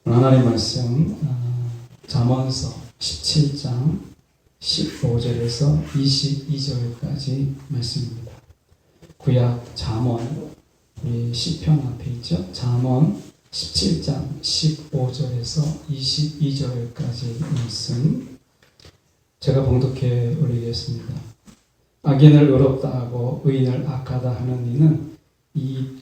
하나님 말씀 잠언서 17장 15절에서 22절까지 말씀입니다. 구약 잠언 우리 시편 앞에 있죠. 잠언 17장 15절에서 22절까지 말씀 제가 봉독해 올리겠습니다. 악인을 의롭다 하고 의인을 악하다 하는 이는 이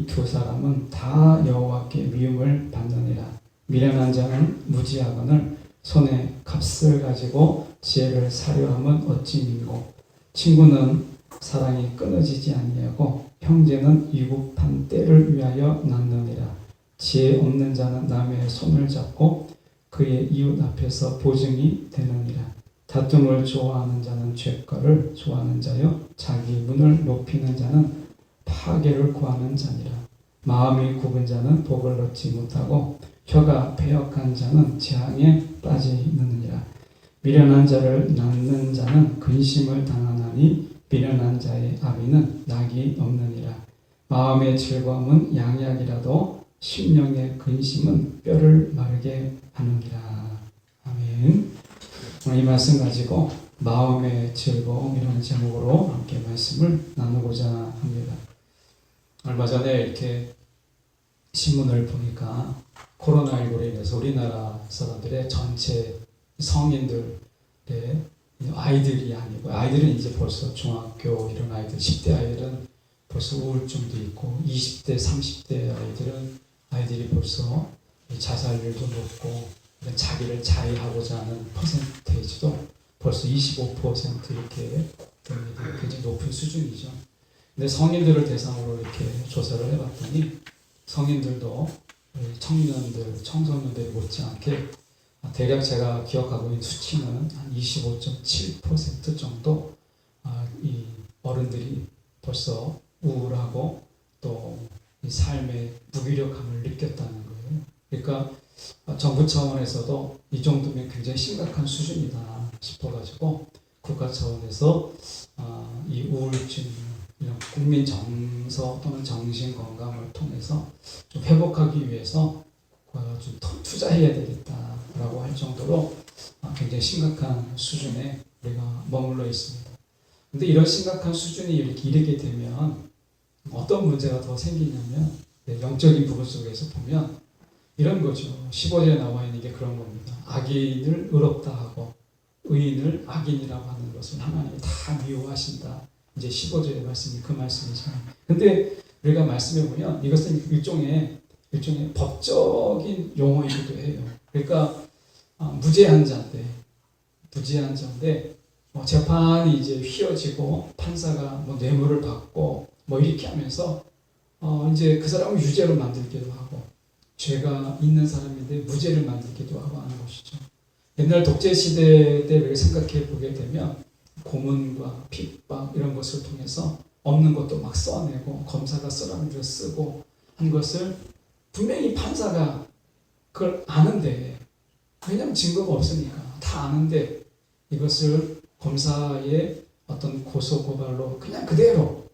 두 사람은 다 여호와께 미움을 받느니라. 미련한 자는 무지하거늘 손에 값을 가지고 지혜를 사려함은 어찌 민고. 친구는 사랑이 끊어지지 아니하고 형제는 위급한 때를 위하여 낳느니라. 지혜 없는 자는 남의 손을 잡고 그의 이웃 앞에서 보증이 되느니라. 다툼을 좋아하는 자는 죄과를 좋아하는 자요 자기 문을 높이는 자는 파괴를 구하는 자니라. 마음이 굽은 자는 복을 얻지 못하고 혀가 배역한 자는 재앙에 빠지느니라. 미련한 자를 낳는 자는 근심을 당하나니 미련한 자의 아비는 낙이 없느니라. 마음의 즐거움은 양약이라도 심령의 근심은 뼈를 마르게 하느니라. 아멘. 오늘 이 말씀 가지고 마음의 즐거움이라는 제목으로 함께 말씀을 나누고자 합니다. 얼마 전에 이렇게 신문을 보니까 코로나19로 인해서 우리나라 사람들의 전체 성인들의 아이들이 아니고, 아이들은 이제 벌써 중학교 이런 아이들, 10대 아이들은 벌써 우울증도 있고, 20대, 30대 아이들이 벌써 자살률도 높고, 자기를 자해하고자 하는 퍼센테이지도 벌써 25% 이렇게 됩니다. 굉장히 높은 수준이죠. 근데 성인들을 대상으로 이렇게 조사를 해봤더니 성인들도 청년들, 청소년들이 못지않게 대략 제가 기억하고 있는 수치는 한 25.7% 정도 이 어른들이 벌써 우울하고 또 이 삶의 무기력함을 느꼈다는 거예요. 그러니까 정부 차원에서도 이 정도면 굉장히 심각한 수준이다 싶어가지고 국가 차원에서 이 우울증 이런 국민 정서 또는 정신 건강을 통해서 좀 회복하기 위해서 좀 투자해야 되겠다라고 할 정도로 굉장히 심각한 수준에 우리가 머물러 있습니다. 근데 이런 심각한 수준이 이렇게 이르게 되면 어떤 문제가 더 생기냐면 영적인 부분 속에서 보면 이런 거죠. 15절에 나와 있는 게 그런 겁니다. 악인을 의롭다 하고 의인을 악인이라고 하는 것을 하나님이 다 미워하신다. 이제 15절의 말씀이 그 말씀이잖아요. 근데 우리가 말씀해 보면 이것은 일종의 법적인 용어이기도 해요. 그러니까 무죄한 자인데 재판이 이제 휘어지고 판사가 뇌물을 받고 이렇게 하면서 이제 그 사람을 유죄로 만들기도 하고 죄가 있는 사람인데 무죄를 만들기도 하고 하는 것이죠. 옛날 독재 시대 때 생각해 보게 되면 고문과 핍박 이런 것을 통해서 없는 것도 막 써내고 검사가 쓰라는 대로 쓰고 한 것을 분명히 판사가 그걸 아는데, 왜냐하면 증거가 없으니까 다 아는데 이것을 검사의 어떤 고소고발로 그냥 그대로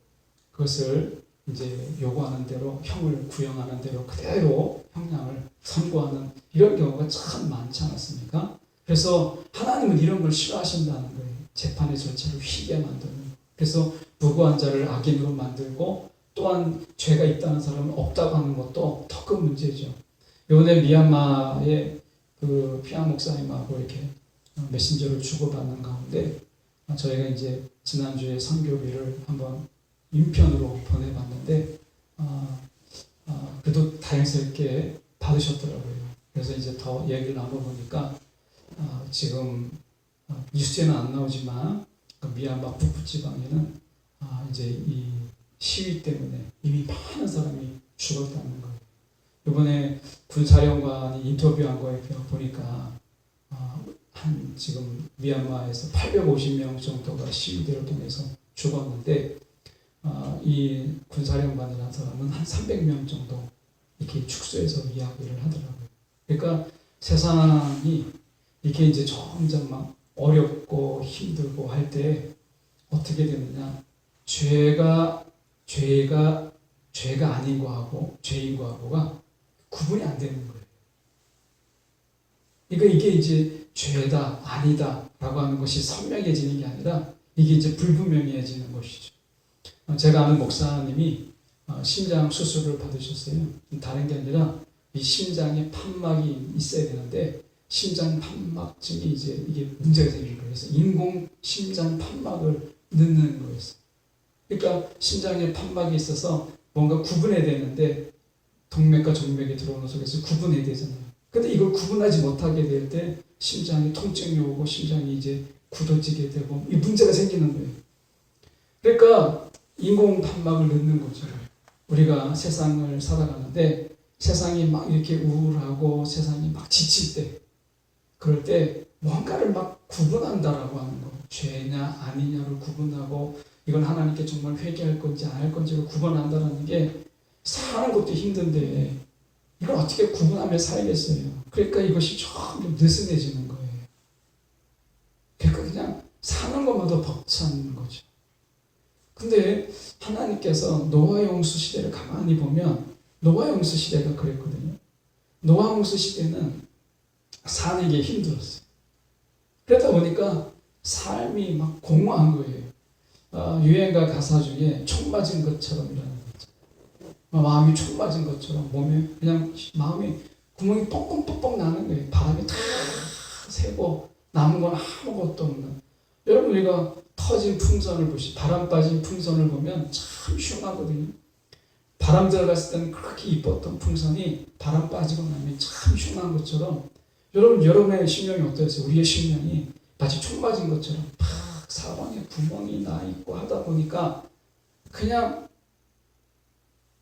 그것을 이제 요구하는 대로 형을 구형하는 대로 그대로 형량을 선고하는 이런 경우가 참 많지 않았습니까? 그래서 하나님은 이런 걸 싫어하신다는 거예요. 재판의 절차를 휘게 만드는. 그래서 무고한 자를 악인으로 만들고 또한 죄가 있다는 사람은 없다고 하는 것도 더 큰 문제죠. 이번에 미얀마의 그 피아 목사님하고 이렇게 메신저를 주고받는 가운데 저희가 이제 지난주에 선교비를 한번 인편으로 보내봤는데 그래도 다행스럽게 받으셨더라고요. 그래서 이제 더 얘기를 나눠보니까 지금 뉴스에는 안 나오지만 그 미얀마 북부 지방에는 이제 이 시위 때문에 이미 많은 사람이 죽었다는 거예요. 이번에 군사령관이 인터뷰한 거에 보니까 지금 미얀마에서 850명 정도가 시위대를 통해서 죽었는데 이 군사령관이라는 사람은 한 300명 정도 이렇게 축소해서 이야기를 하더라고요. 그러니까 세상이 이렇게 이제 점점 막 어렵고 힘들고 할 때 어떻게 되느냐? 죄가 아닌 거하고 죄인 거하고가 구분이 안 되는 거예요. 이게 이제 죄다 아니다라고 하는 것이 선명해지는 게 아니라 이게 이제 불분명해지는 것이죠. 제가 아는 목사님이 심장 수술을 받으셨어요. 다른 게 아니라 이 심장에 판막이 있어야 되는데 심장 판막증이 이제 이게 문제가 생긴 거예요. 그래서 인공 심장 판막을 넣는 거였어요. 그러니까 심장에 판막이 있어서 뭔가 구분해야 되는데 동맥과 정맥이 들어오는 속에서 구분해야 되잖아요. 근데 이걸 구분하지 못하게 될 때 심장이 통증이 오고 심장이 이제 굳어지게 되고 이 문제가 생기는 거예요. 그러니까 인공 판막을 넣는 거죠. 우리가 세상을 살아가는데 세상이 막 이렇게 우울하고 세상이 막 지칠 때 그럴 때 뭔가를 막 구분한다라고 하는 거. 죄냐 아니냐를 구분하고 이건 하나님께 정말 회개할 건지 안 할 건지를 구분한다는 게 사는 것도 힘든데 이걸 어떻게 구분하며 살겠어요. 그러니까 이것이 점점 느슨해지는 거예요. 그러니까 그냥 사는 것마다 벅찬 거죠. 근데 하나님께서 노아 홍수 시대를 가만히 보면 노아 홍수 시대가 그랬거든요. 노아 홍수 시대는 사는 게 힘들었어요. 그러다 보니까 삶이 막 공허한 거예요. 유행가 가사 중에 총 맞은 것처럼 이라는 거죠. 마음이 총 맞은 것처럼 몸에 그냥 마음이 구멍이 뻥뻥뻥뻥 나는 거예요. 바람이 다 새고 남은 건 아무것도 없는. 여러분 우리가 터진 풍선을 보시, 바람 빠진 풍선을 보면 참 흉하거든요. 바람 들어갔을 때는 그렇게 이뻤던 풍선이 바람 빠지고 나면 참 흉한 것처럼 여러분의 심령이 어떠세요? 우리의 심령이 마치 총 맞은 것처럼 팍 사방에 구멍이 나 있고 하다 보니까 그냥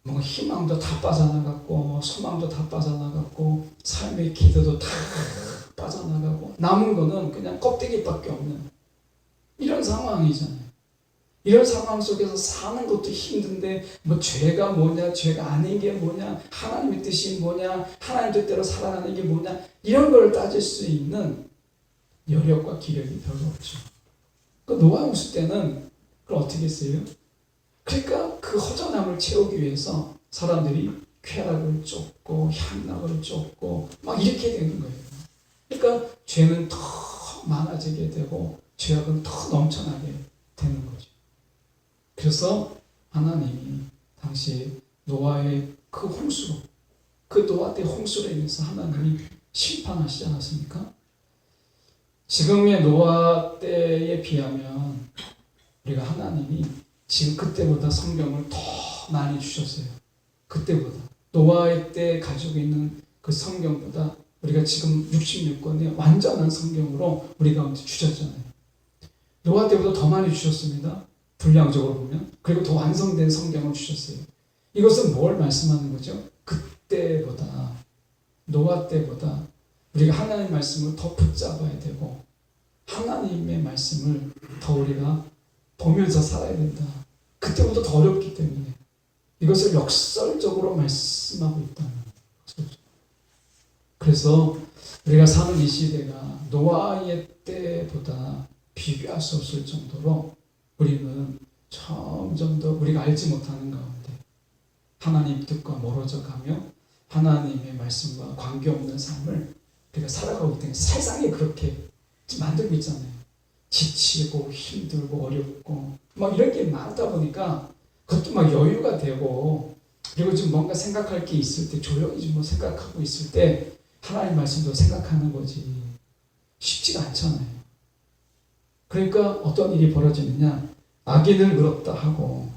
뭔가 희망도 다 빠져나갔고 소망도 다 빠져나갔고 삶의 기도도 다 빠져나가고 남은 거는 그냥 껍데기밖에 없는 이런 상황이잖아요. 이런 상황 속에서 사는 것도 힘든데 뭐 죄가 뭐냐 죄가 아닌 게 뭐냐 하나님의 뜻이 뭐냐 하나님 뜻대로 살아가는 게 뭐냐 이런 걸 따질 수 있는 여력과 기력이 별로 없죠. 그 노아 홍수 때는 그걸 어떻게 했어요? 그러니까 그 허전함을 채우기 위해서 사람들이 쾌락을 쫓고 향락을 쫓고 막 이렇게 되는 거예요. 그러니까 죄는 더 많아지게 되고 죄악은 더 넘쳐나게 되는 거죠. 그래서 하나님이 당시 노아의 그 홍수로 그 노아 때 홍수로 인해서 하나님이 심판하시지 않았습니까? 지금의 노아 때에 비하면 우리가 하나님이 지금 그때보다 성경을 더 많이 주셨어요. 그때보다 노아의 때 가지고 있는 그 성경보다 우리가 지금 66권의 완전한 성경으로 우리 가운데 주셨잖아요. 노아 때보다 더 많이 주셨습니다. 분량적으로 보면. 그리고 더 완성된 성경을 주셨어요. 이것은 뭘 말씀하는 거죠? 그때보다 노아 때보다 우리가 하나님의 말씀을 더 붙잡아야 되고 하나님의 말씀을 더 우리가 보면서 살아야 된다. 그때보다 더 어렵기 때문에 이것을 역설적으로 말씀하고 있다는 거죠. 그래서 우리가 사는 이 시대가 노아의 때보다 비교할 수 없을 정도로 우리는 점점 더 우리가 알지 못하는 가운데 하나님 뜻과 멀어져 가며 하나님의 말씀과 관계없는 삶을 우리가 살아가고 있기 때문에 세상이 그렇게 만들고 있잖아요. 지치고 힘들고 어렵고 막 이런 게 많다 보니까 그것도 막 여유가 되고 그리고 좀 뭔가 생각할 게 있을 때 조용히 좀 뭐 생각하고 있을 때 하나님 말씀도 생각하는 거지 쉽지가 않잖아요. 그러니까 어떤 일이 벌어지느냐 악인을 의롭다 하고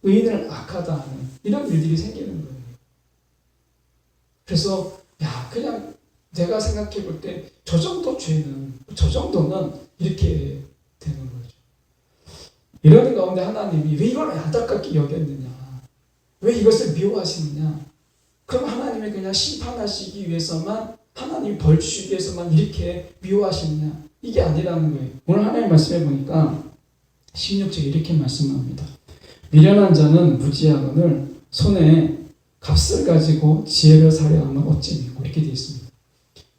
의인을 악하다 하는 이런 일들이 생기는 거예요. 그래서 그냥 내가 생각해 볼 때 저 정도 죄는 저 정도는 이렇게 되는 거죠. 이러는 가운데 하나님이 왜 이걸 안타깝게 여겼느냐 왜 이것을 미워하시느냐 그럼 하나님이 그냥 심판하시기 위해서만 하나님이 벌 주시기 위해서만 이렇게 미워하시느냐 이게 아니라는 거예요. 오늘 하나님 말씀해 보니까 16절에 이렇게 말씀합니다. 미련한 자는 무지하거늘 손에 값을 가지고 지혜를 사려 하면 어찌 믿고 이렇게 되어 있습니다.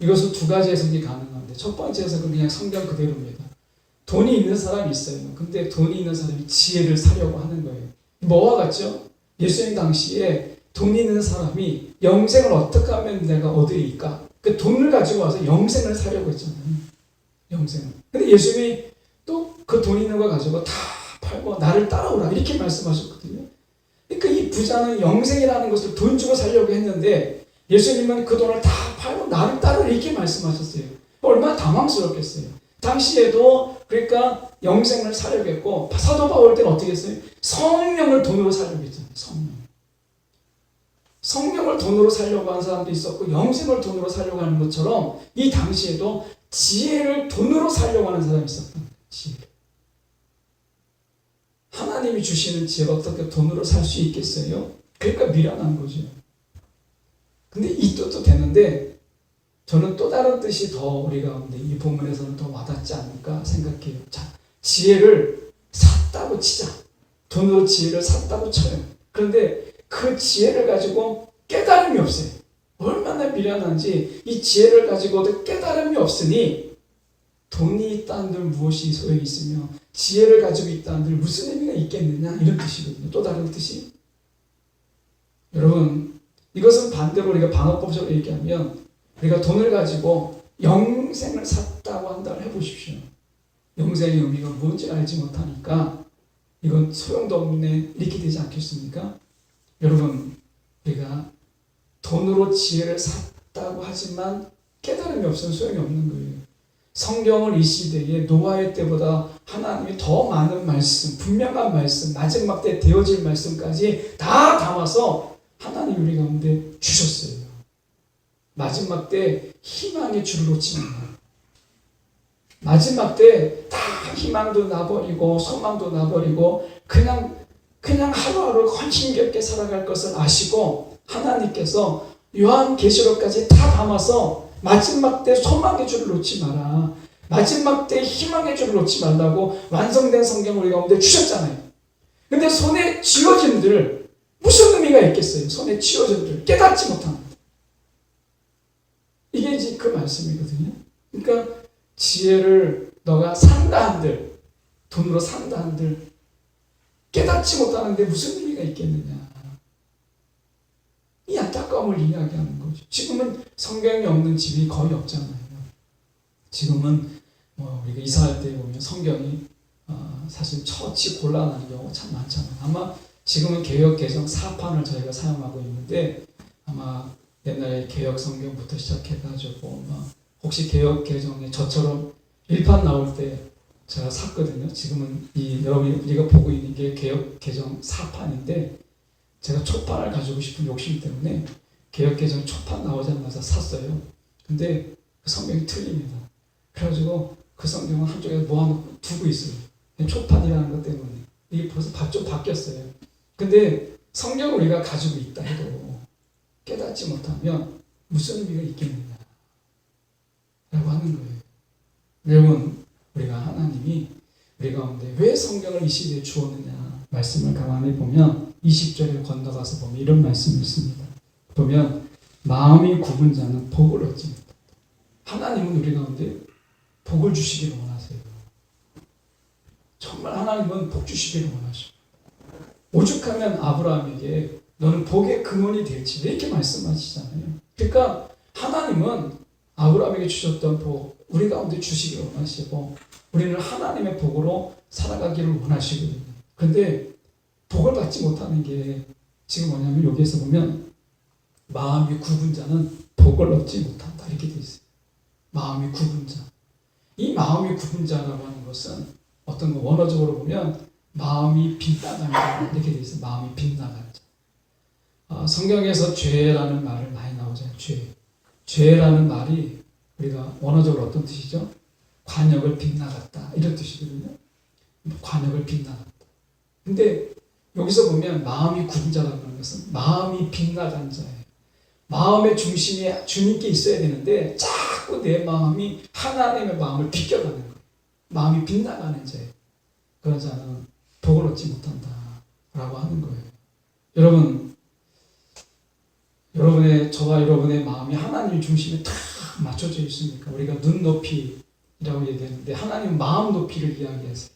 이것은 두 가지 해석이 가능한데 첫 번째 해석은 그냥 성경 그대로입니다. 돈이 있는 사람이 있어요. 근데 돈이 있는 사람이 지혜를 사려고 하는 거예요. 뭐와 같죠? 예수님 당시에 돈 있는 사람이 영생을 어떻게 하면 내가 얻으리까? 그 돈을 가지고 와서 영생을 사려고 했잖아요. 영생을. 근데 예수님이 또 그 돈 있는 거 가지고 다 팔고 나를 따라오라 이렇게 말씀하셨거든요. 그러니까 이 부자는 영생이라는 것을 돈 주고 살려고 했는데 예수님은 그 돈을 다 팔고 나를 따르라 이렇게 말씀하셨어요. 얼마나 당황스럽겠어요. 당시에도 그러니까 영생을 사려고 했고 사도 바울 때는 어떻게 했어요? 성령을 돈으로 살려고 했잖아요. 성령을 돈으로 살려고 하는 사람도 있었고 영생을 돈으로 살려고 하는 것처럼 이 당시에도 지혜를 돈으로 살려고 하는 사람이 있었던 거예요. 지혜를. 하나님이 주시는 지혜가 어떻게 돈으로 살 수 있겠어요? 그러니까 미련한 거죠. 근데 이 뜻도 되는데 저는 또 다른 뜻이 더 우리 가운데 이 본문에서는 더 와닿지 않을까 생각해요. 자, 지혜를 샀다고 치자. 돈으로 지혜를 샀다고 쳐요. 그런데 그 지혜를 가지고 깨달음이 없어요. 얼마나 미련한지 이 지혜를 가지고도 깨달음이 없으니 돈이 있다는들 무엇이 소용이 있으며 지혜를 가지고 있다는들 무슨 의미가 있겠느냐 이런 뜻이거든요. 또 다른 뜻이 여러분 이것은 반대로 우리가 방어법적으로 얘기하면 우리가 돈을 가지고 영생을 샀다고 한다고 해보십시오. 영생의 의미가 뭔지 알지 못하니까 이건 소용도 없네 이렇게 되지 않겠습니까? 여러분 우리가 돈으로 지혜를 샀다고 하지만 깨달음이 없으면 소용이 없는 거예요. 성경을 이 시대에 노아의 때보다 하나님이 더 많은 말씀, 분명한 말씀, 마지막 때 되어질 말씀까지 다 담아서 하나님 우리 가운데 주셨어요. 마지막 때 희망의 줄을 놓지 말라. 마지막 때 다 희망도 나버리고 소망도 나버리고 그냥 하루하루 힘겹게 살아갈 것을 아시고 하나님께서 요한계시록까지 다 담아서 마지막 때 소망의 줄을 놓지 마라. 마지막 때 희망의 줄을 놓지 말라고 완성된 성경을 우리 가운데 주셨잖아요. 근데 손에 쥐어진 들 무슨 의미가 있겠어요? 손에 쥐어진 들 깨닫지 못합니다. 이게 이제 그 말씀이거든요. 그러니까 지혜를 너가 산다 한들 돈으로 산다 한들 깨닫지 못하는데 무슨 의미가 있겠느냐. 이 안타까움을 이야기하는 거죠. 지금은 성경이 없는 집이 거의 없잖아요. 지금은 우리가 이사할 때 보면 성경이 사실 처치 곤란한 경우가 참 많잖아요. 아마 지금은 개역 개정 4판을 저희가 사용하고 있는데 아마 옛날에 개역 성경부터 시작해가지고 혹시 개역 개정에 저처럼 1판 나올 때 제가 샀거든요. 지금은 우리가 보고 있는 게 개역 개정 4판인데 제가 초판을 가지고 싶은 욕심 때문에 개역 개정 초판 나오자마자 샀어요. 근데 그 성경이 틀립니다. 그래가지고 그 성경을 한쪽에 모아놓고 두고 있어요. 초판이라는 것 때문에 이게 벌써 좀 바뀌었어요. 근데 성경을 우리가 가지고 있다 해도 깨닫지 못하면 무슨 의미가 있겠느냐 라고 하는 거예요. 여러분 우리가 하나님이 우리 가운데 왜 성경을 이 시대에 주었느냐 말씀을 가만히 보면 20절에 건너가서 보면 이런 말씀이 있습니다. 보면 마음이 굽은 자는 복을 얻지 못한다. 하나님은 우리 가운데 복을 주시기를 원하세요. 정말 하나님은 복 주시기를 원하십니다. 오죽하면 아브라함에게 너는 복의 근원이 될지 이렇게 말씀하시잖아요. 그러니까 하나님은 아브라함에게 주셨던 복 우리 가운데 주시기를 원하시고 우리는 하나님의 복으로 살아가기를 원하시거든요. 그런데 복을 받지 못하는 게 지금 뭐냐면 여기에서 보면 마음이 굽은 자는 복을 얻지 못한다 이렇게 되어 있어요. 마음이 굽은 자. 이 마음이 굽은 자라고 하는 것은 어떤 거 원어적으로 보면 마음이 빗나간 자 이렇게 되어 있어요. 마음이 빗나간 자. 성경에서 죄라는 말을 많이 나오잖아요. 죄라는 말이 우리가 원어적으로 어떤 뜻이죠? 관역을 빗나갔다 이런 뜻이거든요. 관역을 빗나갔다. 근데 여기서 보면 마음이 굽은 자라고 하는 것은 마음이 빗나간 자예요. 마음의 중심이 주님께 있어야 되는데 자꾸 내 마음이 하나님의 마음을 비껴가는 거예요. 마음이 빗나가는 자예요. 그런 자는 복을 얻지 못한다 라고 하는 거예요. 여러분의 저와 여러분의 마음이 하나님 중심에 탁 맞춰져 있으니까 우리가 눈높이라고 얘기하는데 하나님은 마음 높이를 이야기하세요.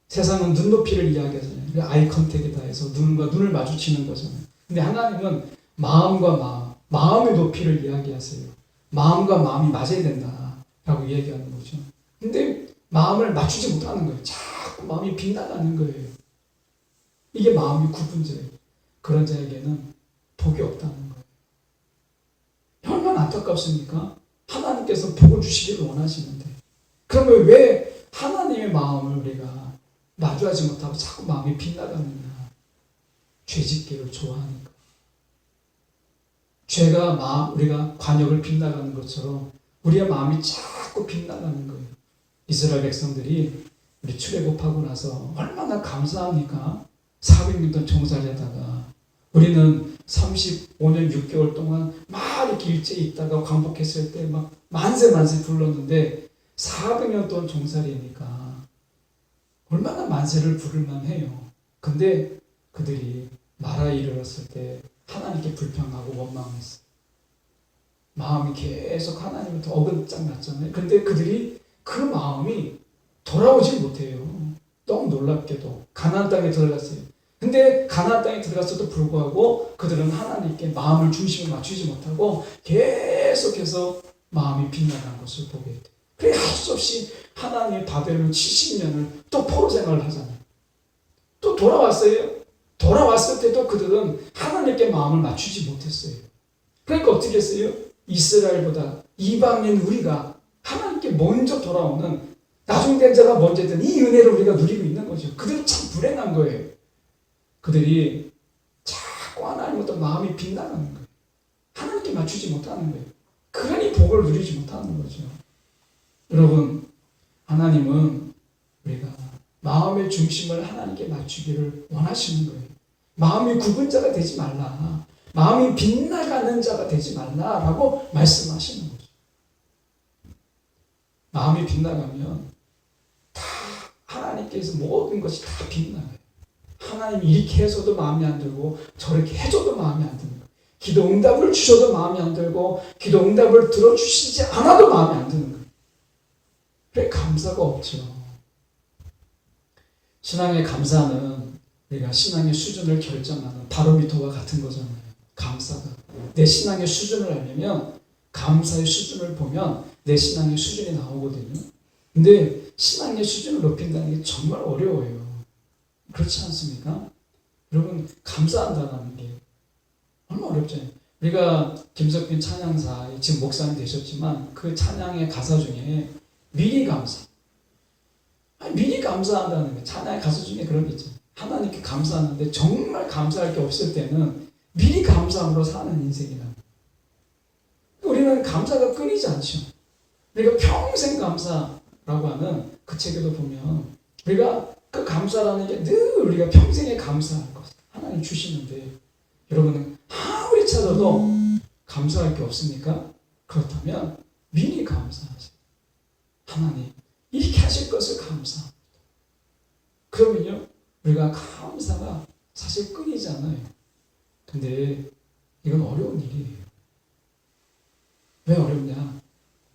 세상은 눈높이를 이야기하잖아요. 아이 컨택이다 해서 눈과 눈을 마주치는 거잖아요. 근데 하나님은 마음과 마음의 높이를 이야기하세요. 마음과 마음이 맞아야 된다라고 얘기하는 거죠. 근데 마음을 맞추지 못하는 거예요. 자꾸 마음이 빗나가는 거예요. 이게 마음이 굽은 자예요. 그런 자에게는 복이 없다는 거예요. 얼마나 안타깝습니까? 하나님께서 복을 주시기를 원하시는데 그러면 왜 하나님의 마음을 우리가 마주하지 못하고 자꾸 마음이 빗나가느냐? 죄짓기를 좋아하니까. 죄가 우리가 관역을 빗나가는 것처럼 우리의 마음이 자꾸 빗나가는 거예요. 이스라엘 백성들이 우리 출애굽하고 나서 얼마나 감사합니까? 400년 동안 종살이하다가 우리는 35년 6개월 동안 막 이렇게 일제에 있다가 광복했을 때 막 만세 불렀는데 400년 동안 종살이니까 얼마나 만세를 부를만 해요. 근데 그들이 마라에 이르렀을 때 하나님께 불평하고 원망했어요. 마음이 계속 하나님부터 어긋장 났잖아요. 근데 그들이 그 마음이 돌아오지 못해요. 너무 놀랍게도 가나안 땅에 들어갔어요. 근데 가나안 땅에 들어갔어도 불구하고 그들은 하나님께 마음을 중심을 맞추지 못하고 계속해서 마음이 빗나간 것을 보게 돼요. 그래 할 수 없이 하나님의 바벨론 70년을 또 포로 생활을 하잖아요. 또 돌아왔어요. 돌아왔을 때도 그들은 하나님께 마음을 맞추지 못했어요. 그러니까 어떻게 했어요? 이스라엘보다 이방인 우리가 하나님께 먼저 돌아오는 나중된 자가 먼저 된 이 은혜를 우리가 누리고 있는 거죠. 그들은 참 불행한 거예요. 그들이 자꾸 하나님부터 마음이 빗나가는 거예요. 하나님께 맞추지 못하는 거예요. 그러니 복을 누리지 못하는 거죠. 여러분, 하나님은 우리가 마음의 중심을 하나님께 맞추기를 원하시는 거예요. 마음이 굽은 자가 되지 말라. 마음이 빗나가는 자가 되지 말라라고 말씀하시는 거죠. 마음이 빗나가면 다 하나님께서 모든 것이 다 빗나가요. 하나님이 이렇게 해서도 마음에 안 들고 저렇게 해줘도 마음에 안 드는 거예요. 기도 응답을 주셔도 마음에 안 들고 기도 응답을 들어주시지 않아도 마음에 안 드는 거예요. 그래 감사가 없죠. 신앙의 감사는 우리가 신앙의 수준을 결정하는 바로미터와 같은 거잖아요. 감사가. 내 신앙의 수준을 알려면 감사의 수준을 보면 내 신앙의 수준이 나오거든요. 근데 신앙의 수준을 높인다는 게 정말 어려워요. 그렇지 않습니까? 여러분 감사한다는 게 얼마나 어렵잖아요. 우리가 김석빈 찬양사 지금 목사님 되셨지만 그 찬양의 가사 중에 미리 감사. 미리 감사한다는 게 찬양의 가사 중에 그런 게 있잖아요. 하나님께 감사하는데 정말 감사할 게 없을 때는 미리 감사함으로 사는 인생이란. 우리는 감사가 끊이지 않죠. 우리가 평생 감사라고 하는 그 책에도 보면 우리가 그 감사라는 게 늘 우리가 평생에 감사할 것 하나님 주시는데 여러분은 아무리 찾아도 감사할 게 없습니까? 그렇다면 미리 감사하세요. 하나님 이렇게 하실 것을 감사합니다. 그러면요 우리가 감사가 사실 끊이지 않아요. 근데 이건 어려운 일이에요. 왜 어렵냐?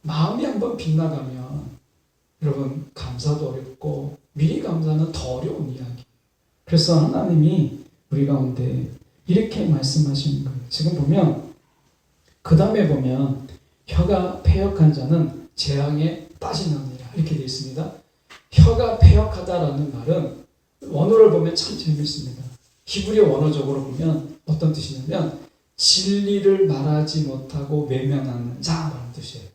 마음이 한번 빗나가면 여러분 감사도 어렵고 미리 감사는 더 어려운 이야기. 그래서 하나님이 우리 가운데 이렇게 말씀하시는 거예요. 지금 보면 그 다음에 보면 혀가 패역한 자는 재앙에 빠지느니라 이렇게 되어 있습니다. 혀가 패역하다라는 말은 원어를 보면 참 재밌습니다. 히브리 원어적으로 보면 어떤 뜻이냐면 진리를 말하지 못하고 외면하는 자라는 뜻이에요.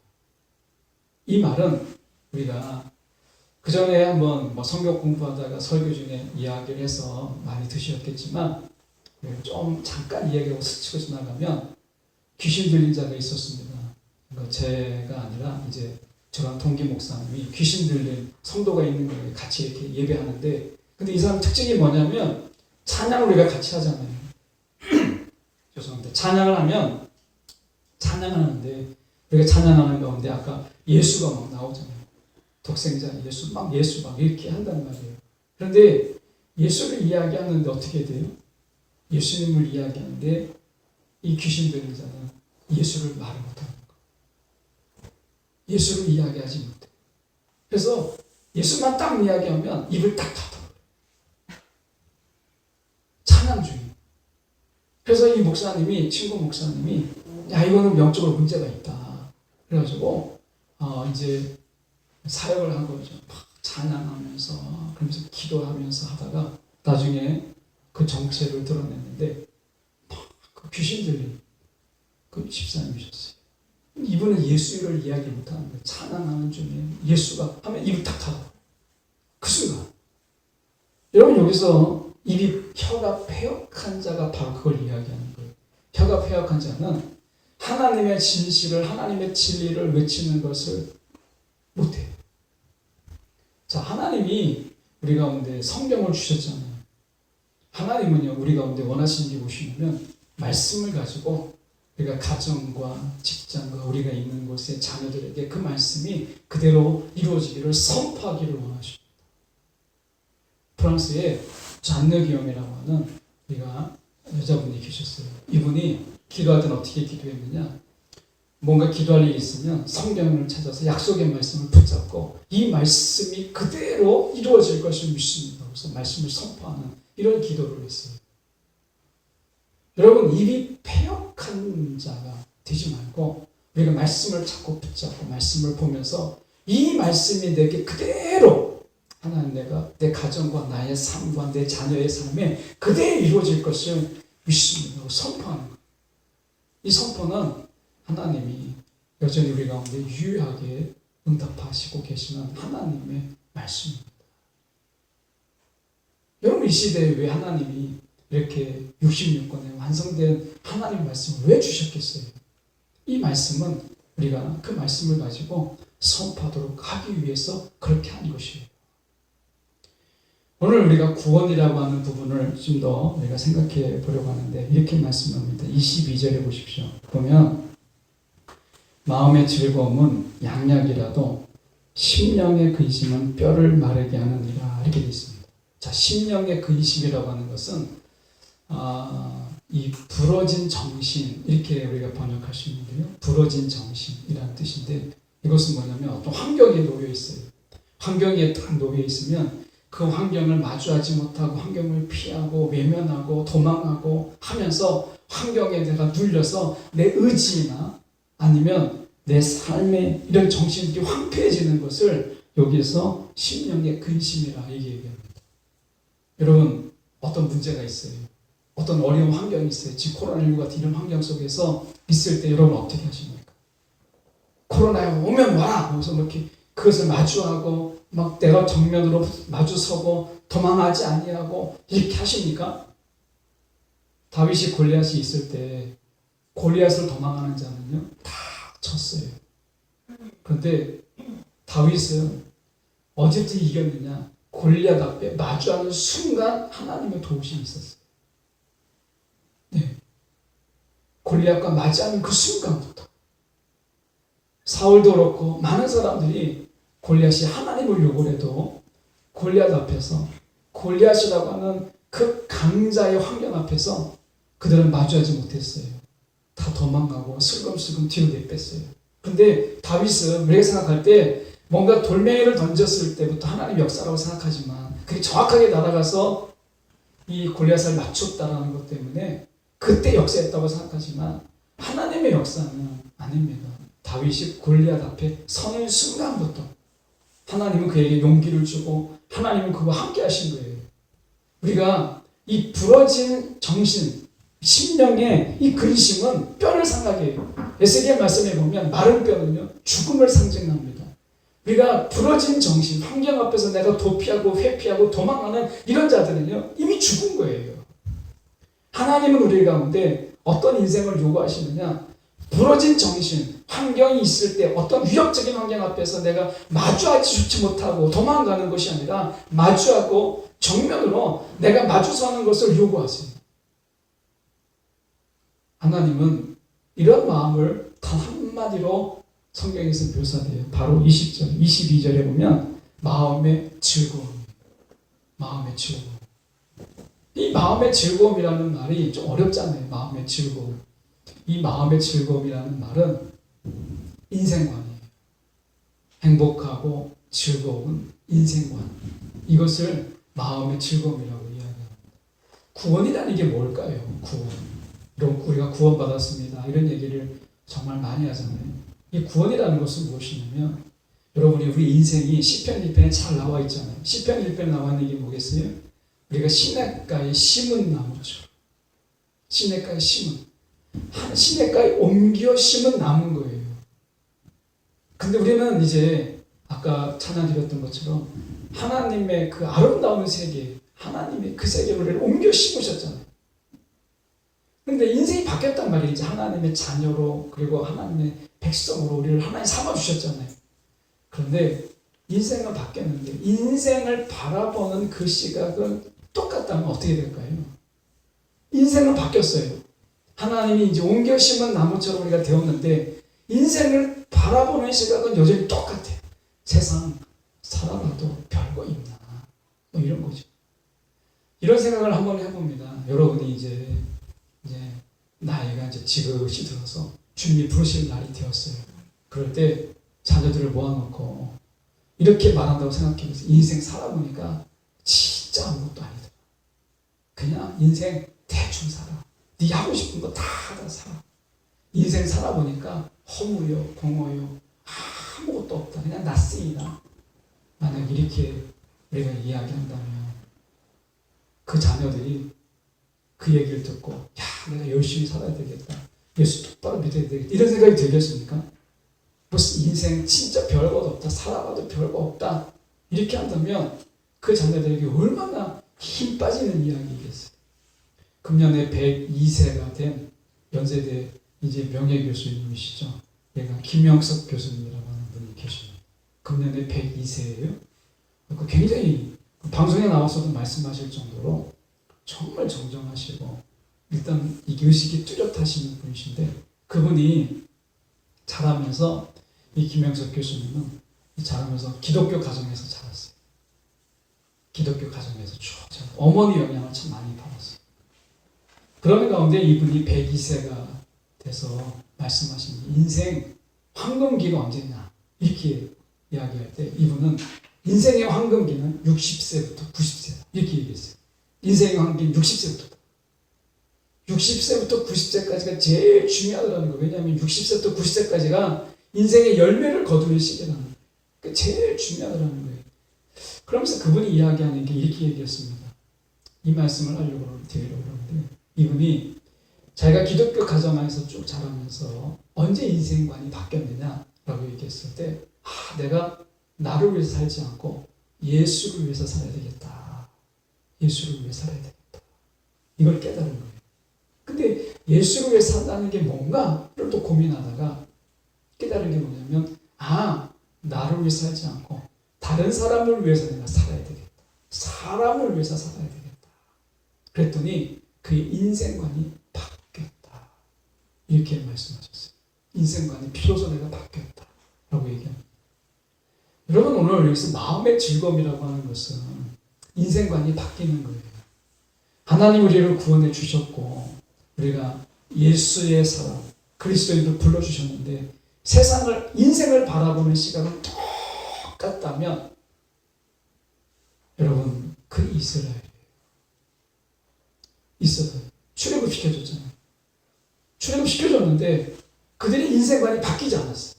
이 말은 우리가 그 전에 한번 성경 공부하다가 설교 중에 이야기를 해서 많이 드셨겠지만 좀 잠깐 이야기하고 스치고 지나가면 귀신 들린 자가 있었습니다. 그러니까 제가 아니라 이제 저랑 동기 목사님이 귀신 들린 성도가 있는 거예요. 같이 이렇게 예배하는데 근데 이 사람 특징이 뭐냐면 찬양을 우리가 같이 하잖아요. 죄송합니다. 찬양을 하면 찬양을 하는데 우리가 찬양하는 가운데 아까 예수가 막 나오잖아요. 독생자 예수 막 이렇게 한단 말이에요. 그런데 예수를 이야기하는데 어떻게 돼요? 예수님을 이야기하는데 이 귀신 들린 자는 예수를 말을 못하는 거예요. 예수를 이야기하지 못해. 그래서 예수만 딱 이야기하면 입을 딱 닫아버려요. 찬양 중에. 그래서 이 목사님이 친구 목사님이 야 이거는 영적으로 문제가 있다. 그래가지고 이제 사역을 한 거죠. 막 찬양하면서 그러면서 기도하면서 하다가 나중에 그 정체를 드러냈는데 막 그 귀신 들린 그 집사님이셨어요. 이분은 예수를 이야기 못하는 거예요. 찬양하는 중에 예수가 하면 입을 탁 닫아. 그 순간 여러분 여기서 입이 혀가 패역한 자가 바로 그걸 이야기하는 거예요. 혀가 패역한 자는 하나님의 진실을 하나님의 진리를 외치는 것을 못해요. 자, 하나님이 우리 가운데 성경을 주셨잖아요. 하나님은요 우리 가운데 원하시는 게 무엇이냐면 말씀을 가지고 우리가 가정과 직장과 우리가 있는 곳의 자녀들에게 그 말씀이 그대로 이루어지기를 선포하기를 원하십니다. 프랑스에 잔느 기욤이라고 하는 우리가 여자분이 계셨어요. 이분이 기도할 때는 어떻게 기도했느냐, 뭔가 기도할 일이 있으면 성경을 찾아서 약속의 말씀을 붙잡고 이 말씀이 그대로 이루어질 것을 믿습니다. 그래서 말씀을 선포하는 이런 기도를 했어요. 여러분 입이 패역한 자가 되지 말고 우리가 말씀을 자꾸 붙잡고 말씀을 보면서 이 말씀이 내게 그대로 하나님 내가 내 가정과 나의 삶과 내 자녀의 삶에 그대로 이루어질 것을 믿습니다. 선포하는 거예요. 이 선포는 하나님이 여전히 우리 가운데 유효하게 응답하시고 계시는 하나님의 말씀입니다. 여러분 이 시대에 왜 하나님이 이렇게 66권에 완성된 하나님 말씀을 왜 주셨겠어요? 이 말씀은 우리가 그 말씀을 가지고 선포하도록 하기 위해서 그렇게 한 것이에요. 오늘 우리가 구원이라고 하는 부분을 좀 더 우리가 생각해 보려고 하는데 이렇게 말씀합니다. 22절에 보십시오. 보면 마음의 즐거움은 양약이라도 심령의 근심은 뼈를 마르게 하느니라 이렇게 되어 있습니다. 자, 심령의 근심이라고 하는 것은 이 부러진 정신 이렇게 우리가 번역할 수 있는데요. 부러진 정신이라는 뜻인데 이것은 뭐냐면 어떤 환경에 놓여 있어요. 환경에 딱 놓여 있으면 그 환경을 마주하지 못하고 환경을 피하고 외면하고 도망하고 하면서 환경에 내가 눌려서 내 의지나 아니면 내 삶의 이런 정신들이 황폐해지는 것을 여기서 심령의 근심이라 얘기합니다. 여러분 어떤 문제가 있어요. 어떤 어려운 환경이 있어요. 지금 코로나19 같은 이런 환경 속에서 있을 때 여러분 어떻게 하십니까? 코로나가 오면 와라! 그래서 이렇게 그것을 마주하고 막 내가 정면으로 마주서고 도망하지 아니하고 이렇게 하십니까? 다윗이 골리앗이 있을 때 골리앗을 도망하는 자는요 다 쳤어요. 그런데 다윗은 어떻게 이겼느냐? 골리앗 앞에 마주하는 순간 하나님의 도우심이 있었어요. 네. 골리앗과 맞이하는 그 순간부터 사울도 그렇고 많은 사람들이 골리앗이 하나님을 욕을 해도 골리앗 앞에서 골리앗이라고 하는 그 강자의 환경 앞에서 그들은 마주하지 못했어요. 다 도망가고 슬금슬금 뒤로 내뺐어요. 근데 다윗은 우리가 생각할 때 뭔가 돌멩이를 던졌을 때부터 하나님 역사라고 생각하지만 그게 정확하게 날아가서 이 골리앗을 맞췄다라는 것 때문에 그때 역사했다고 생각하지만 하나님의 역사는 아닙니다. 다윗이 골리앗 앞에 서는 순간부터 하나님은 그에게 용기를 주고 하나님은 그와 함께 하신 거예요. 우리가 이 부러진 정신, 심령의 이 근심은 뼈를 상하게 해요. 에스겔 말씀에 보면 마른 뼈는요 죽음을 상징합니다. 우리가 부러진 정신, 환경 앞에서 내가 도피하고 회피하고 도망가는 이런 자들은요 이미 죽은 거예요. 하나님은 우리 가운데 어떤 인생을 요구하시느냐? 부러진 정신, 환경이 있을 때 어떤 위협적인 환경 앞에서 내가 마주하지 못하고 도망가는 것이 아니라 마주하고 정면으로 내가 마주서는 것을 요구하세요. 하나님은 이런 마음을 단 한마디로 성경에서 묘사돼요. 바로 20절, 22절에 보면 마음의 즐거움. 마음의 즐거움. 이 마음의 즐거움이라는 말이 좀 어렵잖아요. 마음의 즐거움. 이 마음의 즐거움이라는 말은 인생관이에요. 행복하고 즐거운 인생관. 이것을 마음의 즐거움이라고 이야기합니다. 구원이라는 게 뭘까요? 구원. 우리가 구원받았습니다. 이런 얘기를 정말 많이 하잖아요. 이 구원이라는 것은 무엇이냐면 여러분이 우리 인생이 시편 1편에 잘 나와 있잖아요. 시편 1편에 나와 있는 게 뭐겠어요? 우리가 시냇가에 심은 나무처럼 시냇가에 심은 시냇가에 옮겨 심은 나무인 거예요. 근데 우리는 이제 아까 찬양드렸던 것처럼 하나님의 그 아름다운 세계, 하나님의 그 세계를 우리를 옮겨 심으셨잖아요. 근데 인생이 바뀌었단 말이에요. 이제 하나님의 자녀로 그리고 하나님의 백성으로 우리를 하나님 삼아주셨잖아요. 그런데 인생은 바뀌었는데 인생을 바라보는 그 시각은 똑같다면 어떻게 될까요? 인생은 바뀌었어요. 하나님이 이제 옮겨 심은 나무처럼 우리가 되었는데 인생을 바라보는 시각은 여전히 똑같아요. 세상 살아봐도 별거 있나 뭐 이런 거죠. 이런 생각을 한번 해봅니다. 여러분이 이제 나이가 이제 지긋이 들어서 주님이 부르실 날이 되었어요. 그럴 때 자녀들을 모아놓고 이렇게 말한다고 생각해보세요. 인생 살아보니까 진짜 아무것도 아니다. 그냥 인생 대충 살아. 네 하고 싶은 거 다 하다 살아. 인생 살아보니까 허무요, 공허요, 아무것도 없다. 그냥 낯쓰이다. 만약 이렇게 우리가 이야기한다면 그 자녀들이 그 얘기를 듣고 야, 내가 열심히 살아야 되겠다. 예수 똑바로 믿어야 되겠다. 이런 생각이 들겠습니까? 무슨 인생 진짜 별거 없다. 살아봐도 별거 없다. 이렇게 한다면 그 자녀들에게 얼마나 힘 빠지는 이야기겠어요. 금년에 102세가 된 연세대 이제 명예교수님이시죠. 얘가 김영석 교수님이라고 하는 분이 계십니다. 금년에 102세예요. 굉장히 방송에 나와서도 말씀하실 정도로 정말 정정하시고 일단 이 의식이 뚜렷하시는 분이신데 그분이 자라면서 이 김영석 교수님은 자라면서 기독교 가정에서 자랐어요. 기독교 가정에서 쭉 어머니 영향을 참 많이 받았어요. 그런 가운데 이분이 102세가 돼서 말씀하신 인생 황금기가 언제냐 이렇게 이야기할 때 이분은 인생의 황금기는 60세부터 90세다 이렇게 얘기했어요. 인생의 황금기는 60세부터다. 60세부터 90세까지가 제일 중요하다는 거예요. 왜냐하면 60세부터 90세까지가 인생의 열매를 거두는 시기라는 거예요. 그러니까 제일 중요하다는 거예요. 그러면서 그분이 이야기하는 게 이렇게 얘기했습니다. 이 말씀을 하려고 드리려고 하는데 이분이 자기가 기독교 가정 안에서 쭉 자라면서 언제 인생관이 바뀌었느냐라고 얘기했을 때 내가 나를 위해서 살지 않고 예수를 위해서 살아야 되겠다. 예수를 위해 살아야 되겠다. 이걸 깨달은 거예요. 근데 예수를 위해 산다는 게 뭔가를 또 고민하다가 깨달은 게 뭐냐면 나를 위해 살지 않고 다른 사람을 위해서 내가 살아야 되겠다. 사람을 위해서 살아야 되겠다. 그랬더니 그의 인생관이 바뀌었다. 이렇게 말씀하셨어요. 인생관이 비로소 내가 바뀌었다. 라고 얘기합니다. 여러분 오늘 여기서 마음의 즐거움이라고 하는 것은 인생관이 바뀌는 거예요. 하나님 우리를 구원해 주셨고 우리가 예수의 사람 그리스도인으로 불러주셨는데 세상을 인생을 바라보는 시각은 똑같다면 여러분 그 이스라엘이에요. 출애굽 시켜줬잖아요. 출애굽 시켜줬는데 그들의 인생관이 바뀌지 않았어요.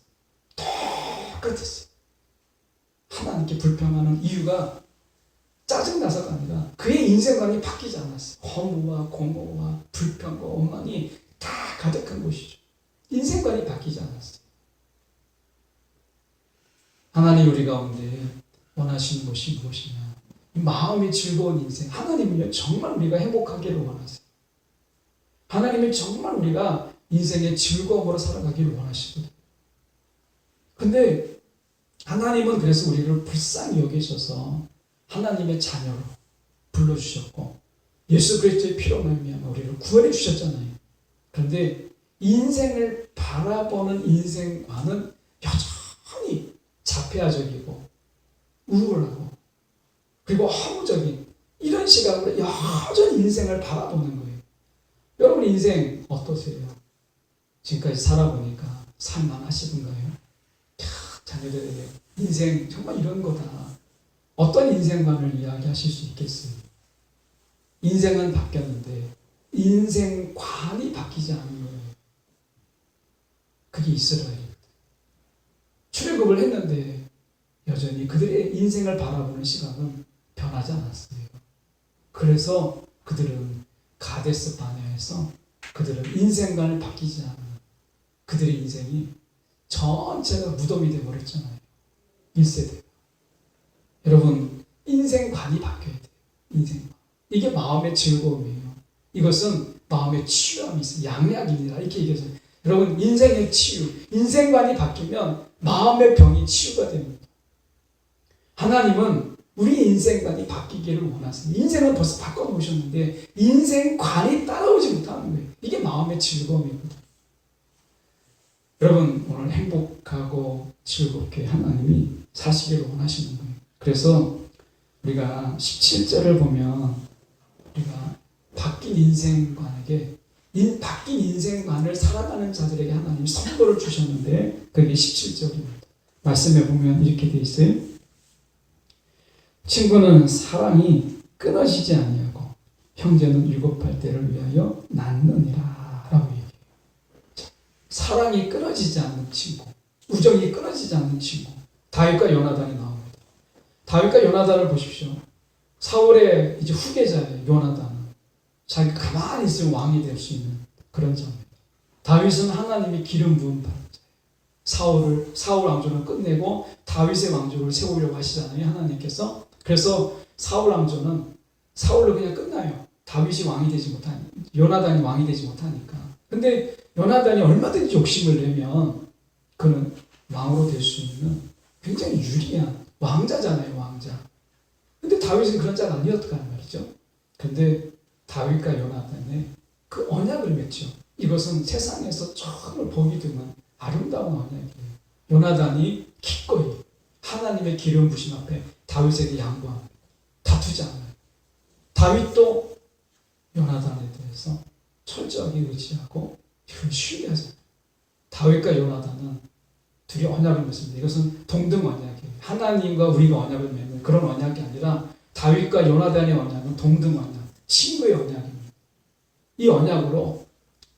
똑같았어요. 하나님께 불평하는 이유가 짜증나서가 아니라 그의 인생관이 바뀌지 않았어요. 허무와 공허와 불평과 원망이 다 가득한 곳이죠. 인생관이 바뀌지 않았어요. 하나님 우리 가운데 원하시는 것이 무엇이냐? 마음이 즐거운 인생. 하나님은요 정말 우리가 행복하기를 원하세요. 하나님이 정말 우리가 인생의 즐거움으로 살아가기를 원하시거든요. 근데 하나님은 그래서 우리를 불쌍히 여기셔서 하나님의 자녀로 불러주셨고 예수 그리스도의 피로 말미암아 우리를 구원해 주셨잖아요. 그런데 인생을 바라보는 인생관은 여전히 자폐아적이고 우울하고 그리고 허무적인 이런 시각으로 여전히 인생을 바라보는 거예요. 여러분 인생 어떠세요? 지금까지 살아보니까 살만하시던가요? 자녀들에게 인생 정말 이런 거다. 어떤 인생관을 이야기하실 수 있겠어요? 인생은 바뀌었는데 인생관이 바뀌지 않은 거예요. 그게 이스라엘입니다. 등급을 했는데 여전히 그들의 인생을 바라보는 시각은 변하지 않았어요. 그래서 그들은 가데스 바네아에서 그들은 인생관을 바뀌지 않은 그들의 인생이 전체가 무덤이 되어버렸잖아요. 1세대. 여러분, 인생관이 바뀌어야 돼요. 인생관. 이게 마음의 즐거움이에요. 이것은 마음의 치유함이 있어요. 양약이니라 이렇게 얘기해서 여러분, 인생의 치유, 인생관이 바뀌면 마음의 병이 치유가 됩니다. 하나님은 우리 인생관이 바뀌기를 원하세요. 인생은 벌써 바꿔놓으셨는데 인생관이 따라오지 못하는 거예요. 이게 마음의 즐거움이거든요. 여러분, 오늘 행복하고 즐겁게 하나님이 사시기를 원하시는 거예요. 그래서 우리가 17절을 보면 우리가 바뀐 인생관에게 바뀐 인생관을 살아가는 자들에게 하나님이 선물을 주셨는데 그게 17절입니다. 말씀에 보면 이렇게 되어 있어요. 친구는 사랑이 끊어지지 아니하고 형제는 위급할 때를 위하여 낳느니라 라고 얘기해요. 사랑이 끊어지지 않는 친구, 우정이 끊어지지 않는 친구, 다윗과 요나단이 나옵니다. 다윗과 요나단을 보십시오. 사울의 이제 후계자예요. 요나단은 자기가 가만히 있으면 왕이 될 수 있는 그런 자입니다. 다윗은 하나님이 기름 부은 자예요. 사울 왕조를 끝내고 다윗의 왕조를 세우려고 하시잖아요. 하나님께서. 그래서 사울 왕조는 사울로 그냥 끝나요. 다윗이 왕이 되지 못하니까, 요나단이 왕이 되지 못하니까. 근데 요나단이 얼마든지 욕심을 내면 그는 왕으로 될 수 있는 굉장히 유리한 왕자잖아요. 왕자. 근데 다윗은 그런 자가 아니었단 말이죠. 근데 다윗과 요나단의 그 언약을 맺죠. 이것은 세상에서 정말 보기 드문 아름다운 언약이에요. 요나단이 기꺼이 하나님의 기름 부심 앞에 다윗에게 양보합니다. 다투지 않아요. 다윗도 요나단에 대해서 철저하게 의지하고 신뢰하잖아요. 다윗과 요나단은 둘이 언약을 맺습니다. 이것은 동등 언약이에요. 하나님과 우리가 언약을 맺는 그런 언약이 아니라 다윗과 요나단의 언약은 동등 언약, 친구의 언약입니다. 이 언약으로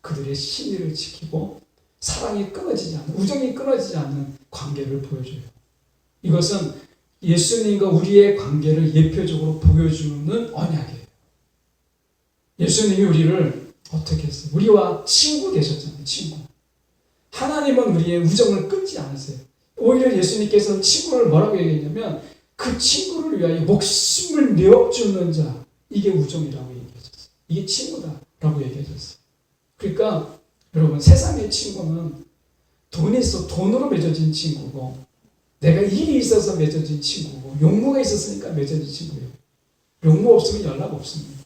그들의 신의를 지키고 사랑이 끊어지지 않는, 우정이 끊어지지 않는 관계를 보여줘요. 이것은 예수님과 우리의 관계를 예표적으로 보여주는 언약이에요. 예수님이 우리를 어떻게 했어요? 우리와 친구 되셨잖아요. 친구. 하나님은 우리의 우정을 끊지 않으세요. 오히려 예수님께서는 친구를 뭐라고 얘기했냐면 그 친구를 위하여 목숨을 내어주는 자, 이게 우정이라고 얘기하셨어요. 이게 친구다라고 얘기하셨어요. 그러니까 여러분, 세상의 친구는 돈으로 맺어진 친구고, 내가 일이 있어서 맺어진 친구고, 용무가 있었으니까 맺어진 친구예요. 용무 없으면 연락 없습니다.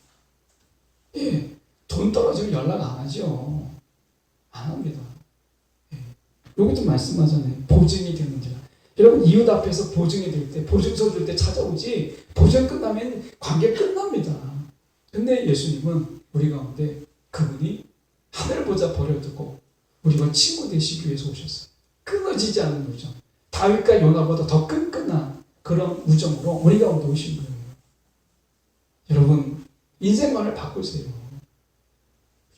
예, 돈 떨어지면 연락 안 하죠. 안 합니다. 예, 여기도 말씀하잖아요. 보증이 되는 자. 여러분, 이웃 앞에서 보증이 될 때, 보증서 줄 때 찾아오지, 보증 끝나면 관계 끝납니다. 근데 예수님은 우리 가운데 그분이 하늘 보자 버려두고 우리와 친구 되시기 위해서 오셨어요. 끊어지지 않는 우정. 다윗과 요나보다 더 끈끈한 그런 우정으로 우리 가운데 오신 거예요. 여러분, 인생관을 바꾸세요.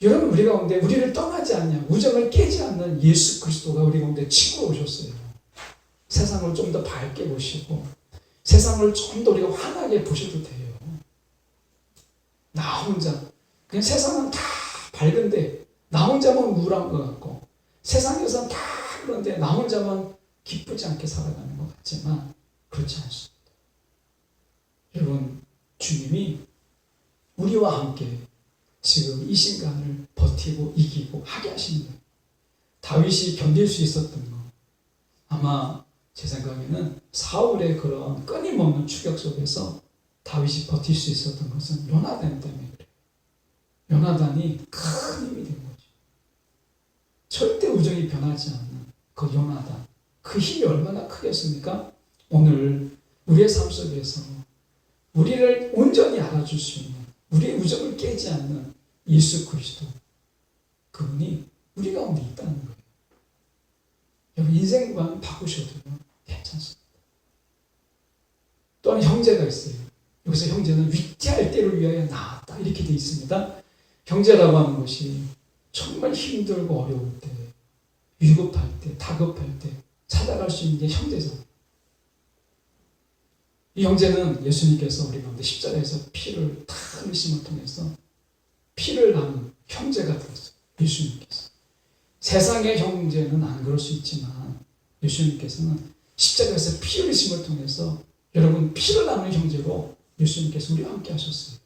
여러분, 우리 가운데 우리를 떠나지 않냐, 우정을 깨지 않는 예수 그리스도가 우리 가운데 친구로 오셨어요. 세상을 좀 더 밝게 보시고 세상을 좀 더 우리가 환하게 보셔도 돼요. 나 혼자, 그냥 세상은 다 밝은데 나 혼자만 우울한 것 같고, 세상에서는 다 그런데 나 혼자만 기쁘지 않게 살아가는 것 같지만 그렇지 않습니다. 여러분, 주님이 우리와 함께 지금 이 순간을 버티고 이기고 하게 하시는 거예요. 다윗이 견딜 수 있었던 거, 아마 제 생각에는 사울의 그런 끊임없는 추격 속에서 다윗이 버틸 수 있었던 것은 요나단 때문에 그래요. 요나단이 큰 힘이 된 거죠. 절대 우정이 변하지 않는 그 요나단, 그 힘이 얼마나 크겠습니까? 오늘 우리의 삶 속에서 우리를 온전히 알아줄 수 있는, 우리의 우정을 깨지 않는 예수 그리스도, 그분이 우리 가운데 있다는 거예요. 여러분, 인생관 바꾸셔도요 괜찮습니다. 또한 형제가 있어요. 여기서 형제는 위태할 때를 위하여 낳았다 이렇게 되어 있습니다. 형제라고 하는 것이 정말 힘들고 어려울 때, 위급할 때, 다급할 때 찾아갈 수 있는 게 형제잖아요. 이 형제는 예수님께서 우리 가운데 십자가에서 피를 다 흘리심을 통해서 피를 나눈 형제가 되었어요. 예수님께서. 세상의 형제는 안 그럴 수 있지만 예수님께서는 십자가에서 피 흘리심을 통해서 여러분 피를 나누는 형제로 예수님께서 우리와 함께 하셨어요.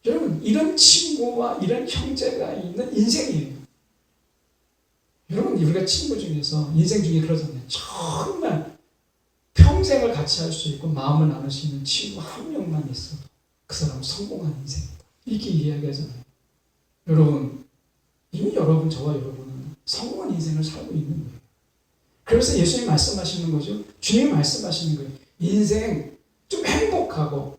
여러분 이런 친구와 이런 형제가 있는 인생이에요. 여러분 우리가 친구 중에서 인생 중에 그러잖아요. 정말 평생을 같이 할 수 있고 마음을 나눌 수 있는 친구 한 명만 있어도 그 사람은 성공한 인생이다. 이렇게 이야기하잖아요. 여러분 이미 저와 여러분은 성공한 인생을 살고 있는 거예요. 그래서 예수님이 말씀하시는 거죠. 주님이 말씀하시는 거예요. 인생 좀 행복하고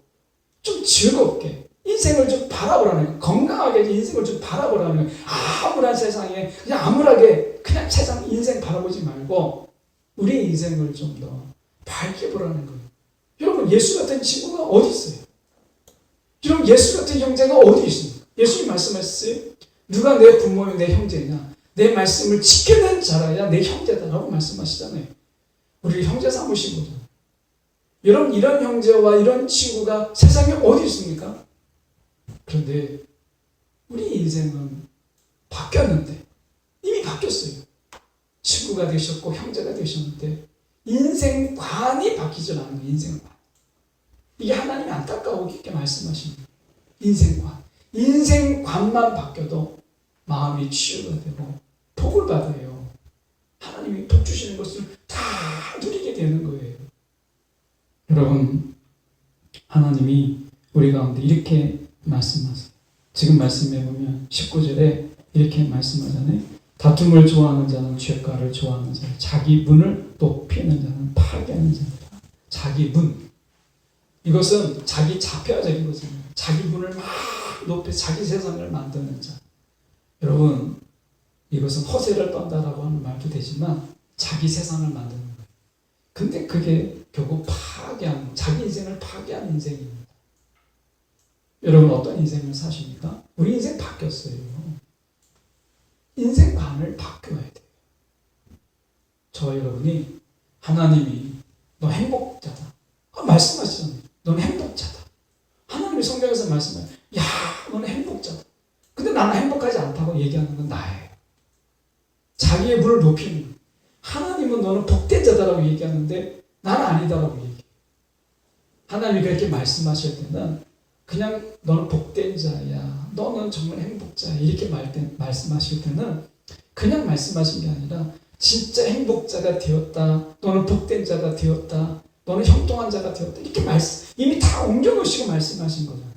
좀 즐겁게 인생을 좀 바라보라는 거예요. 건강하게 인생을 좀 바라보라는 거예요. 암울한 세상에 그냥 암울하게 그냥 세상 인생 바라보지 말고 우리 인생을 좀 더 밝게 보라는 거예요. 여러분 예수 같은 친구가 어디 있어요? 여러분 예수 같은 형제가 어디 있습니까? 예수님 말씀하셨어요. 누가 내 부모요 내 형제냐? 내 말씀을 지키는 자라야 내 형제다라고 말씀하시잖아요. 우리 형제 삼으신 거죠. 여러분 이런 형제와 이런 친구가 세상에 어디 있습니까? 그런데 우리 인생은 바뀌었는데 이미 바뀌었어요. 친구가 되셨고 형제가 되셨는데 인생관이 바뀌지 않은 거예요. 인생관. 이게 하나님이 안타까우게 말씀하시는 거예요. 인생관. 인생관만 바뀌어도 마음이 치유가 되고 복을 받아요. 하나님이 복 주시는 것을 다 누리게 되는 거예요. 여러분 하나님이 우리 가운데 이렇게 말씀하세요. 지금 말씀해 보면 19절에 이렇게 말씀하잖아요. 다툼을 좋아하는 자는 죄가를 좋아하는 자요 자기 문을 높이는 자는 파괴하는 자다. 자기 문. 이것은 자기 자폐화적인 거잖아요. 자기 문을 막 높여 자기 세상을 만드는 자. 여러분 이것은 허세를 떤다라고 하는 말도 되지만 자기 세상을 만드는 거예요. 근데 그게 결국 파괴하는 자기 인생을 파괴하는 인생입니다. 여러분 어떤 인생을 사십니까? 우리 인생 바뀌었어요. 인생관을 바꿔야 돼요. 저와 여러분이 하나님이 너 행복자다. 말씀하시잖아요. 너는 행복자다. 하나님이 성경에서 말씀해요. 야, 너는 행복자다. 근데 나는 행복하지 않다고 얘기하는 건 나예요. 자기의 문을 높이는 거예요. 하나님은 너는 복된 자다라고 얘기하는데 나는 아니다라고 얘기해요. 하나님이 그렇게 말씀하실 때는 그냥 너는 복된 자야. 너는 정말 행복자야. 이렇게 말씀하실 때는 그냥 말씀하신 게 아니라 진짜 행복자가 되었다. 너는 복된 자가 되었다. 너는 형통한 자가 되었다. 이렇게 이미 다 옮겨놓으시고 말씀하신 거잖아요.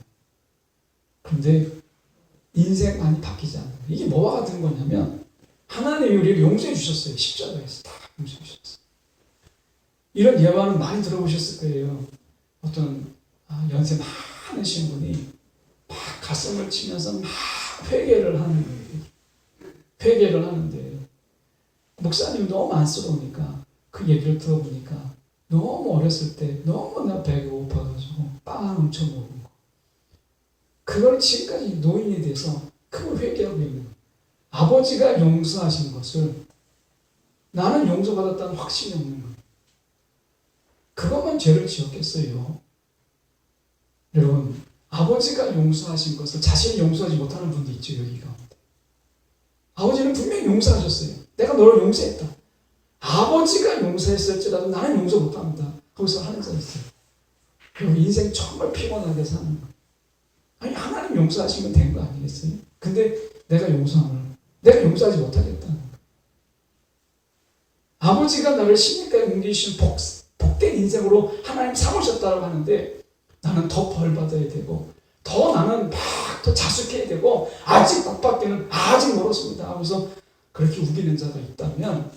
그런데 인생 많이 바뀌지 않아요. 이게 뭐와 같은 거냐면 하나님이 우리를 용서해 주셨어요. 십자가에서 다 용서해 주셨어요. 이런 예화는 많이 들어보셨을 거예요. 어떤 연세 많으신 분이 막 가슴을 치면서 막 회개를 하는 거예요. 회개를 하는데 목사님이 너무 안쓰러우니까 그 얘기를 들어보니까 너무 어렸을 때 너무나 배가 고파가지고 빵 훔쳐 먹은 거. 그걸 지금까지 노인이 돼서 그걸 회개하고 있는 거예요. 아버지가 용서하신 것을 나는 용서받았다는 확신이 없는 거예요. 그것만 죄를 지었겠어요. 여러분 아버지가 용서하신 것을 자신이 용서하지 못하는 분도 있죠. 여기 가운데. 아버지는 분명히 용서하셨어요. 내가 너를 용서했다. 아버지가 용서했을지라도 나는 용서 못합니다. 거기서 하는 자 있어요. 여러분 인생 정말 피곤하게 사는 거예요. 아니 하나님 용서하시면 된 거 아니겠어요? 근데 내가 용서하지 못하겠다는 거예요. 아버지가 나를 십리까지 옮기신 복된 인생으로 하나님 삼으셨다고 하는데 나는 더 벌받아야 되고 더 나는 막 더 자숙해야 되고 아직 복받기는 아직 멀었습니다 하면서 그렇게 우기는 자가 있다면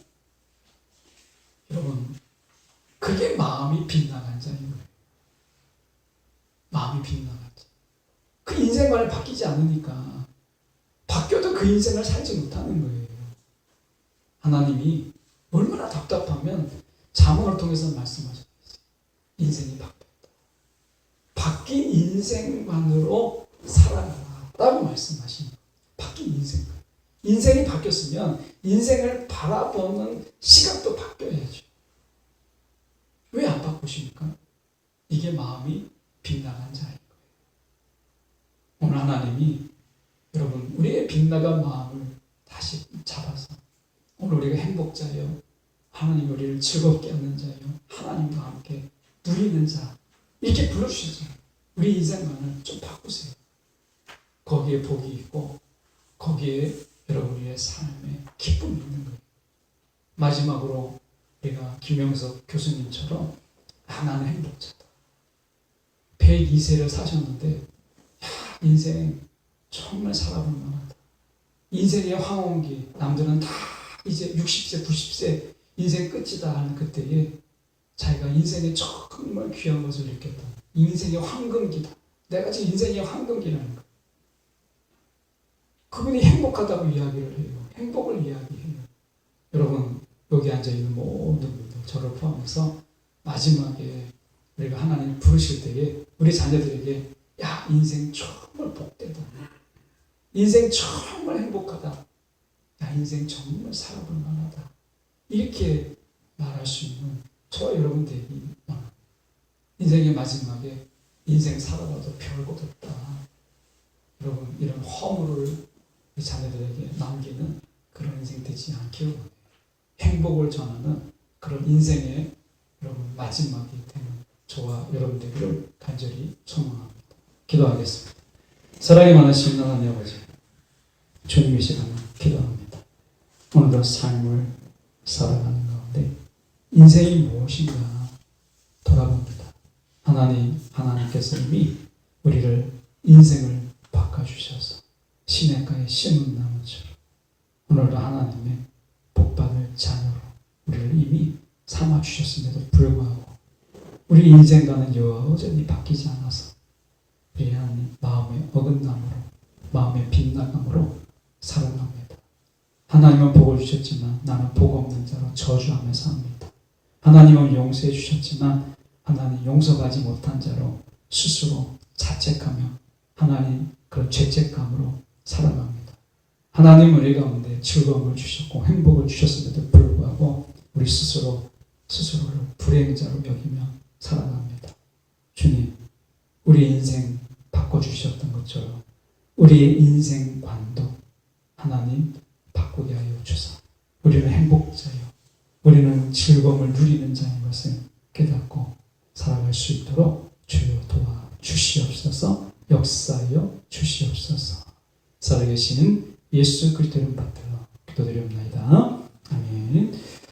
여러분 그게 마음이 빗나간 자인 거예요. 마음이 빗나간 자. 그 인생관을 바뀌지 않으니까 바뀌어도 그 인생을 살지 못하는 거예요. 하나님이 얼마나 답답하면 잠언을 통해서 말씀하셨어요. 인생이 바뀌었다. 바뀐 인생관으로 살아가라 라고 말씀하신 거예요. 바뀐 인생관. 인생이 바뀌었으면 인생을 바라보는 시각도 바뀌어야죠. 왜 안 바꾸십니까? 이게 마음이 빗나간 자인 거예요. 오늘 하나님이 여러분 우리의 빗나간 마음을 다시 잡아서 오늘 우리가 행복자요, 하나님 우리를 즐겁게 하는 자요, 하나님과 함께 누리는 자 이렇게 불러주시잖아요. 우리 인생관을 좀 바꾸세요. 거기에 복이 있고 거기에 여러분 우리의 삶에 기쁨이 있는 거예요. 마지막으로 우리가 김영석 교수님처럼 나는 행복자다. 102세를 사셨는데 인생 정말 살아볼 만하다. 인생의 황혼기, 남들은 다 이제 60세, 90세 인생 끝이다 하는 그때에 자기가 인생의 정말 귀한 것을 느꼈다. 인생의 황금기다. 내가 지금 인생의 황금기라는 거예요. 그분이 행복하다고 이야기를 해요. 행복을 이야기해요. 여러분 여기 앉아있는 모든 분들 저를 포함해서 마지막에 우리가 하나님 부르실 때에 우리 자녀들에게 야 인생 정말 복되다. 인생 정말 행복하다. 야 인생 정말 살아볼 만하다. 이렇게 말할 수 있는 저와 여러분 되기 원합니다. 인생의 마지막에 인생 살아봐도 별것 없다. 여러분 이런 허물을 우리 자녀들에게 남기는 그런 인생 되지 않기를 원해요. 행복을 전하는 그런 인생의 여러분 마지막이 되는 저와 여러분 되기를 간절히 소망합니다. 기도하겠습니다. 사랑이 많으신 하나님 아버지, 주님의 시간을 기도합니다. 오늘도 삶을 살아가는 가운데 인생이 무엇인가 돌아봅니다. 하나님께서 이미 우리를 인생을 바꿔주셔서 시냇가에 심은 나무처럼 오늘도 하나님의 복받을 자녀로 우리를 이미 삼아주셨음에도 불구하고 우리 인생과는 여전히 바뀌지 않아서 우리 하나님 마음의 어긋남으로 마음의 빗나감으로 살아갑니다. 하나님은 복을 주셨지만 나는 복 없는 자로 저주하며 삽니다. 하나님은 용서해 주셨지만 하나님 용서받지 못한 자로 스스로 자책하며 하나님 그런 죄책감으로 살아갑니다. 하나님은 우리 가운데 즐거움을 주셨고 행복을 주셨음에도 불구하고 우리 스스로를 불행자로 여기며 살아갑니다. 주님, 우리 인생 바꿔주셨던 것처럼 우리의 인생관도 하나님 바꾸게 하여 주사 우리는 행복자요, 우리는 즐거움을 누리는 자인 것을 깨닫고 살아갈 수 있도록 주여 도와주시옵소서. 역사하여 주시옵소서. 살아계시는 예수 그리스도를 받들어 기도드리옵나이다.